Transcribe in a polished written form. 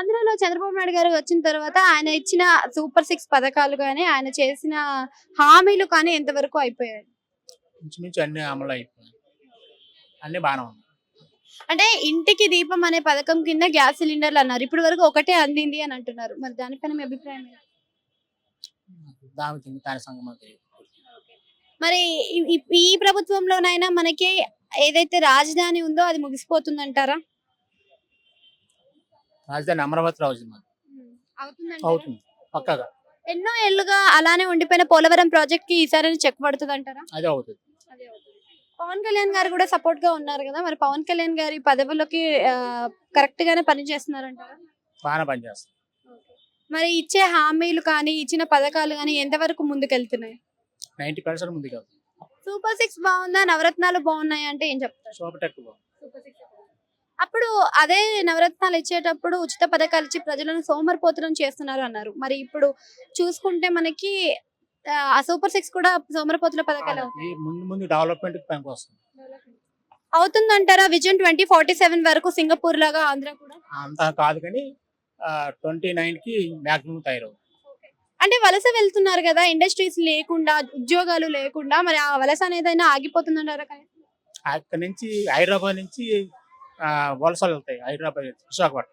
ఆంధ్రాలో చంద్రబాబు నాయుడు గారు వచ్చిన తర్వాత ఆయన ఇచ్చిన సూపర్ 6 పథకాలు గాని, ఆయన చేసిన హామీలు కానీ ఎంతవరకు అయిపోయాయి? ఇంచుమించు అన్ని అమలు అయిపోయాయి. అన్ని బాగానే ఉన్నాయి. అంటే ఇంటికి దీపం అనే పథకం కింద గ్యాస్ సిలిండర్లు అన్నారు. ఇప్పటి వరకు ఒకటే అందింది అని అంటున్నారు. మరి దానిపైన మీ అభిప్రాయం ఏంటి? దాని సంగతి తెలియదు. మరి ఈ ప్రభుత్వంలోనైనా మనకి ఏదైతే రాజధాని ఉందో అది ముగిసిపోతుందంటారా? రాజధాని అమరావతిలో అవుతుంది. అవుతుందంటారా? అవుతుంది పక్కగా. ఎన్నో ఏళ్లుగా అలానే ఉండిపోయిన పోలవరం ప్రాజెక్ట్ కి ఈసారి చెక్ పడుతుందంటారా? అదే అవుతుంది. పవన్ కళ్యాణ్ గారు కూడా సపోర్ట్ గా ఉన్నారు కదా, మరి పవన్ కళ్యాణ్ గారి పదవులకి కరెక్ట్ గానే పని చేస్తున్నారంటారా? బాగానే పనిచేస్తుంది. మరి ఇచ్చే హామీలు కానీ, ఇచ్చిన పథకాలు కానీ ఎంతవరకు ముందుకెళ్తున్నాయి? 90% ముందుకు వెళ్తుంది. సూపర్ 6 బాగుందా, నవరత్నాలు బాగున్నాయి అంటే ఏం చెప్తారు? సూపర్ టెక్ అప్పుడు అదే నవరత్నాలు ఇచ్చేటప్పుడు ఉచిత పథకాలు ఇచ్చి ప్రజలను సోమరిపోతులను చేస్తున్నారు అన్నారు. మరి ఇప్పుడు చూసుకుంటే మనకి ఆ సూపర్ 6 కూడా సోమరిపోతుల పథకాలు ముందు ముందు డెవలప్మెంట్ పనికి వస్తుంది. అవుతుందంటారా? విజన్ 2047 వరకు సింగపూర్ లాగా ఆంధ్ర కూడా అంతా కాదు కానీ 29కి మ్యాక్సిమం తయారవుతుంది. అంటే వలస వెళ్తున్నారు కదా, ఇండస్ట్రీస్ లేకుండా, ఉద్యోగాలు లేకుండా, మరి ఆ వలస అనేదైనా ఆగిపోతుందంటారా? అక్కడి నుంచి హైదరాబాద్ నుంచి వలసలు వెళ్తాయి. హైదరాబాద్ విశాఖపట్నం